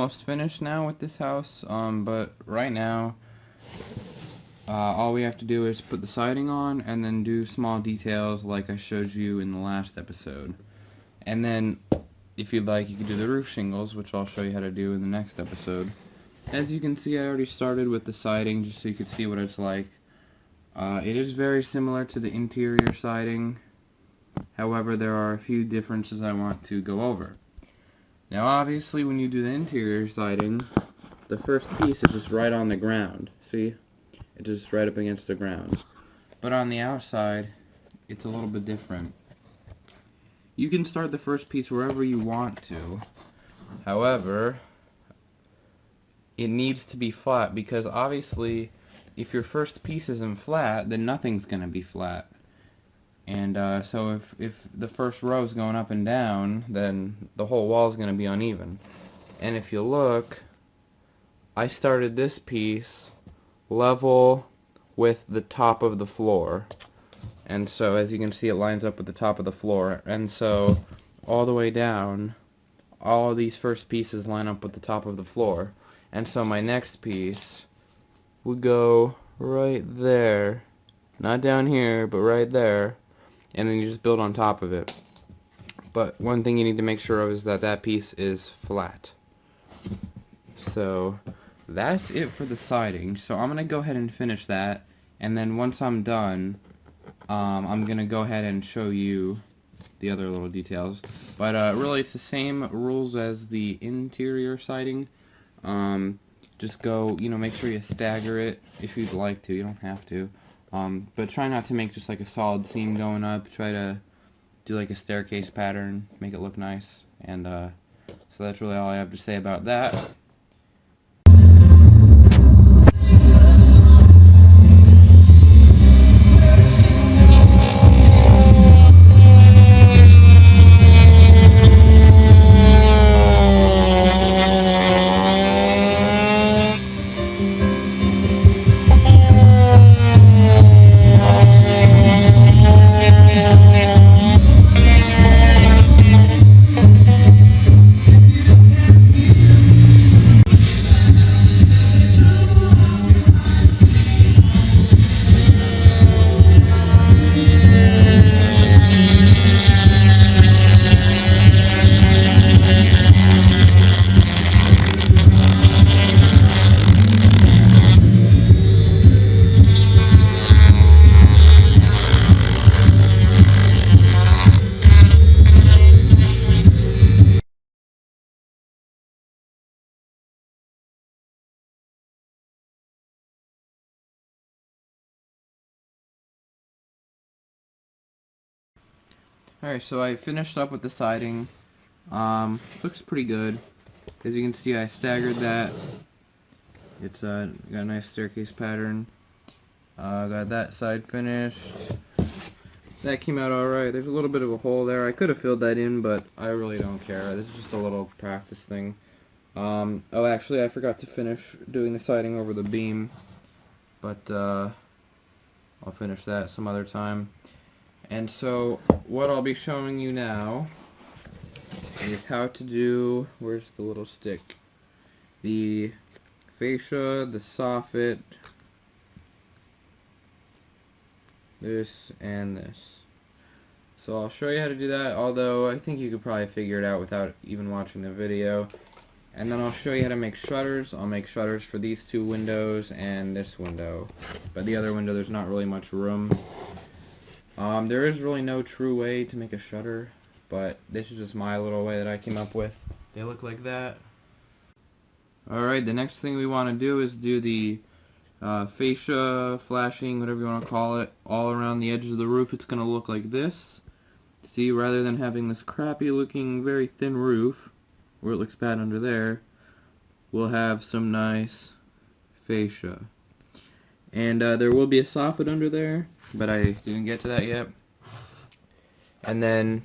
almost finished now with this house, but right now all we have to do is put the siding on and then do small details like I showed you in the last episode. And then if you'd like, you can do the roof shingles, which I'll show you how to do in the next episode. As you can see, I already started with the siding just so you could see what it's like. It is very similar to the interior siding. However, there are a few differences I want to go over. Now obviously when you do the interior siding, the first piece is just right on the ground. See? It's just right up against the ground. But on the outside, it's a little bit different. You can start the first piece wherever you want to. However, it needs to be flat because obviously if your first piece isn't flat, then nothing's going to be flat. And so if the first row is going up and down, then the whole wall is going to be uneven. And if you look, I started this piece level with the top of the floor. And so as you can see, it lines up with the top of the floor. And so all the way down, all of these first pieces line up with the top of the floor. And so my next piece would go right there. Not down here, but right there. And then you just build on top of it. But one thing you need to make sure of is that that piece is flat. So that's it for the siding. So I'm going to go ahead and finish that. And then once I'm done, I'm going to go ahead and show you the other little details. But really it's the same rules as the interior siding. Just go, make sure you stagger it if you'd like to. You don't have to. But try not to make just like a solid seam going up. Try to do like a staircase pattern, make it look nice. And so that's really all I have to say about that. Alright, so I finished up with the siding. Looks pretty good. As you can see, I staggered that. It's got a nice staircase pattern. Got that side finished. That came out alright. There's a little bit of a hole there. I could have filled that in, but I really don't care. This is just a little practice thing. Oh, actually, I forgot to finish doing the siding over the beam. But, I'll finish that some other time. And so, what I'll be showing you now is how to do, where's the little stick? The fascia, the soffit, this, and this. So I'll show you how to do that, although I think you could probably figure it out without even watching the video. And then I'll show you how to make shutters. I'll make shutters for these two windows and this window. But the other window, there's not really much room. There is really no true way to make a shutter, but this is just my little way that I came up with. They look like that. Alright, the next thing we want to do is do the fascia, flashing, whatever you want to call it, all around the edges of the roof. It's going to look like this. See, rather than having this crappy looking, very thin roof, where it looks bad under there, we'll have some nice fascia. And there will be a soffit under there, but I didn't get to that yet. And then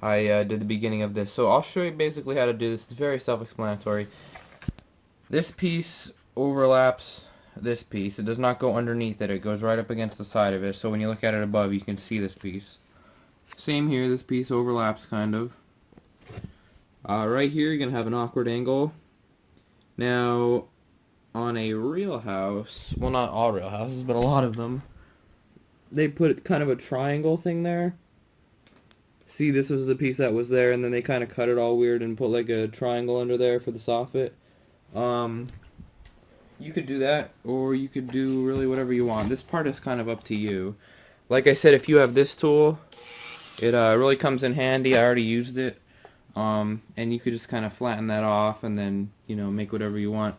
I did the beginning of this. So I'll show you basically how to do this. It's very self-explanatory. This piece overlaps this piece. It does not go underneath it. It goes right up against the side of it. So when you look at it above, you can see this piece. Same here. This piece overlaps kind of. Right here, you're going to have an awkward angle. Now, on a real house, well, not all real houses, but a lot of them, they put kind of a triangle thing there. See, this was the piece that was there, and then they kind of cut it all weird and put like a triangle under there for the soffit. You could do that, or you could do really whatever you want. This part is kind of up to you. Like I said, if you have this tool, it really comes in handy. I already used it. And you could just kind of flatten that off and then, make whatever you want.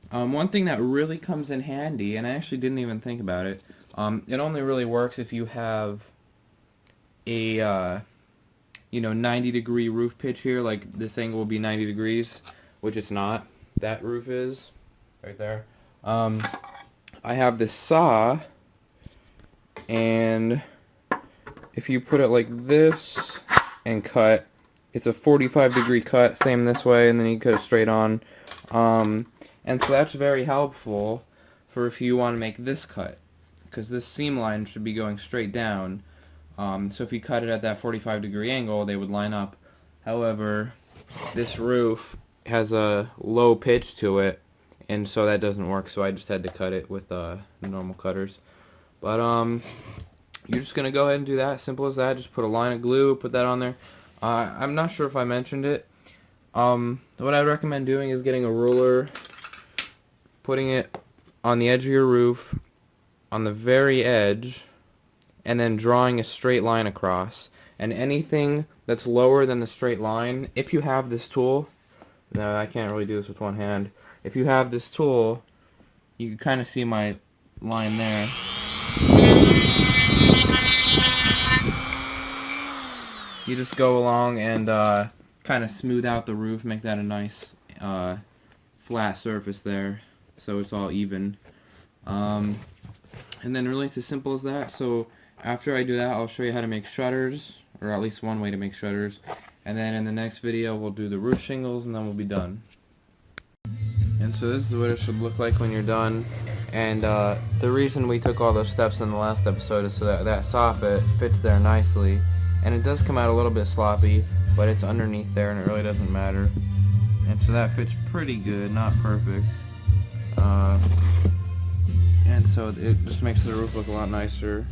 One thing that really comes in handy, and I actually didn't even think about it, it only really works if you have a 90-degree roof pitch here. Like this angle will be 90 degrees, which it's not. That roof is right there. I have this saw, and if you put it like this and cut, it's a 45-degree cut, same this way, and then you cut it straight on. And so that's very helpful for if you want to make this cut, because this seam line should be going straight down. So if you cut it at that 45-degree angle, they would line up. However, this roof has a low pitch to it, and so that doesn't work, so I just had to cut it with normal cutters. But you're just going to go ahead and do that, simple as that. Just put a line of glue, put that on there. I'm not sure if I mentioned it. What I would recommend doing is getting a ruler, putting it on the edge of your roof, on the very edge, and then drawing a straight line across. And anything that's lower than the straight line, if you have this tool, no, I can't really do this with one hand. If you have this tool, you can kind of see my line there. You just go along and kind of smooth out the roof, make that a nice flat surface there, so it's all even. And then really it's as simple as that. So after I do that, I'll show you how to make shutters, or at least one way to make shutters. And then in the next video, we'll do the roof shingles, and then we'll be done. And so this is what it should look like when you're done. And the reason we took all those steps in the last episode is so that that soffit fits there nicely. And it does come out a little bit sloppy, but it's underneath there, and it really doesn't matter. And so that fits pretty good, not perfect. And so it just makes the roof look a lot nicer.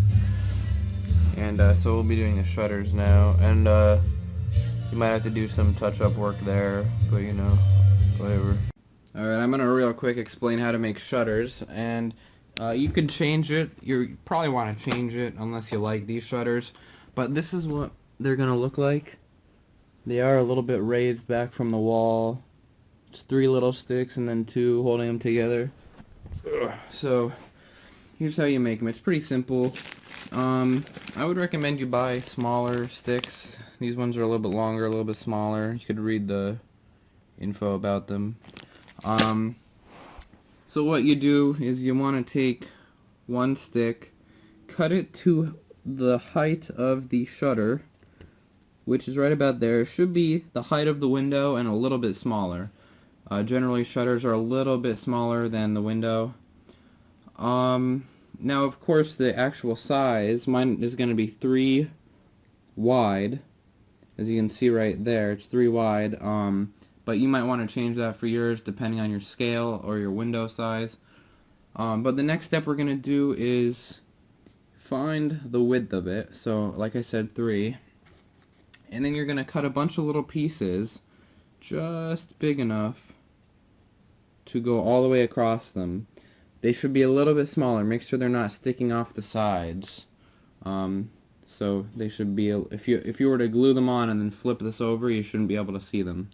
And so we'll be doing the shutters now, and you might have to do some touch-up work there, but whatever. Alright, I'm gonna real quick explain how to make shutters, and you could change it. You probably want to change it unless you like these shutters, but this is what they're gonna look like. They are a little bit raised back from the wall. It's 3 little sticks and then 2 holding them together. So here's how you make them. It's pretty simple. I would recommend you buy smaller sticks. These ones are a little bit longer, a little bit smaller. You could read the info about them. So what you do is you want to take one stick, cut it to the height of the shutter, which is right about there. It should be the height of the window and a little bit smaller. Generally shutters are a little bit smaller than the window. Now of course the actual size, mine is going to be 3 wide. As you can see right there, it's 3 wide. But you might want to change that for yours depending on your scale or your window size. But the next step we're going to do is find the width of it. So like I said, 3. And then you're going to cut a bunch of little pieces just big enough to go all the way across them. They should be a little bit smaller. Make sure they're not sticking off the sides. So they should be, if you were to glue them on and then flip this over, you shouldn't be able to see them.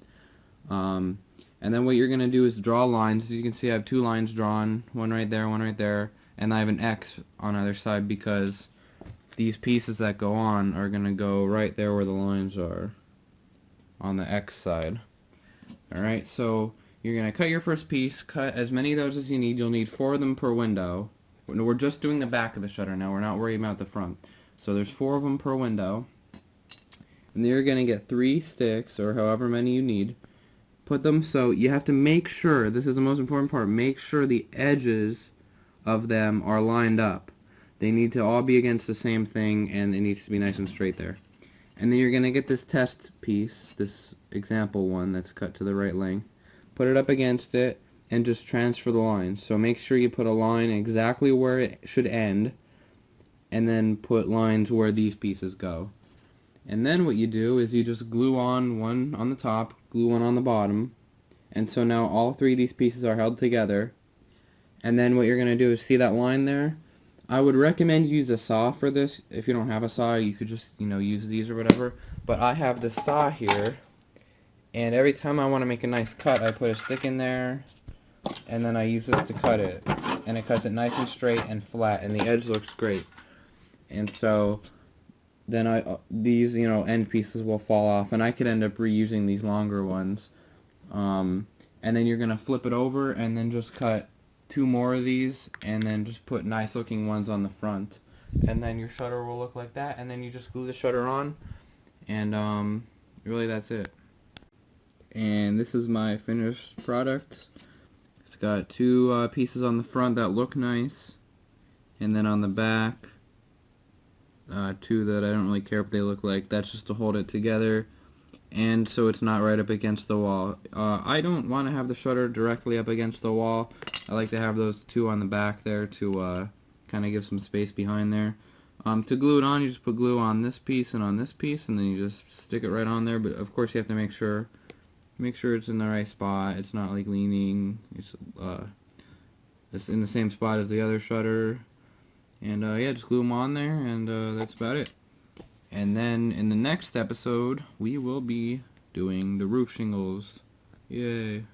And then what you're going to do is draw lines. As you can see, I have 2 lines drawn, one right there, and I have an X on either side because these pieces that go on are going to go right there where the lines are on the X side. Alright, so you're going to cut your first piece, cut as many of those as you need. You'll need 4 of them per window. We're just doing the back of the shutter now. We're not worrying about the front. So there's 4 of them per window. And then you're going to get 3 sticks, or however many you need. Put them, so you have to make sure, this is the most important part, make sure the edges of them are lined up. They need to all be against the same thing, and it needs to be nice and straight there. And then you're going to get this test piece, this example one that's cut to the right length. put it up against it, and just transfer the line. So make sure you put a line exactly where it should end, and then put lines where these pieces go. And then what you do is you just glue on one on the top, glue one on the bottom, and so now all three of these pieces are held together. And then what you're going to do is see that line there? I would recommend you use a saw for this. If you don't have a saw, you could just, use these or whatever. But I have this saw here, and every time I want to make a nice cut, I put a stick in there, and then I use this to cut it. And it cuts it nice and straight and flat, and the edge looks great. And so then these end pieces will fall off, and I could end up reusing these longer ones. And then you're gonna flip it over and then just cut 2 more of these, and then just put nice looking ones on the front, and then your shutter will look like that. And then you just glue the shutter on, and really that's it. And this is my finished product. It's got 2 pieces on the front that look nice, and then on the back 2 that I don't really care what they look like. That's just to hold it together, and so it's not right up against the wall. I don't want to have the shutter directly up against the wall. I like to have those 2 on the back there to kind of give some space behind there. To glue it on, you just put glue on this piece and on this piece, and then you just stick it right on there. But of course you have to make sure it's in the right spot. It's not like leaning. It's in the same spot as the other shutter. And yeah, just glue them on there, and that's about it. And then in the next episode, we will be doing the roof shingles. Yay.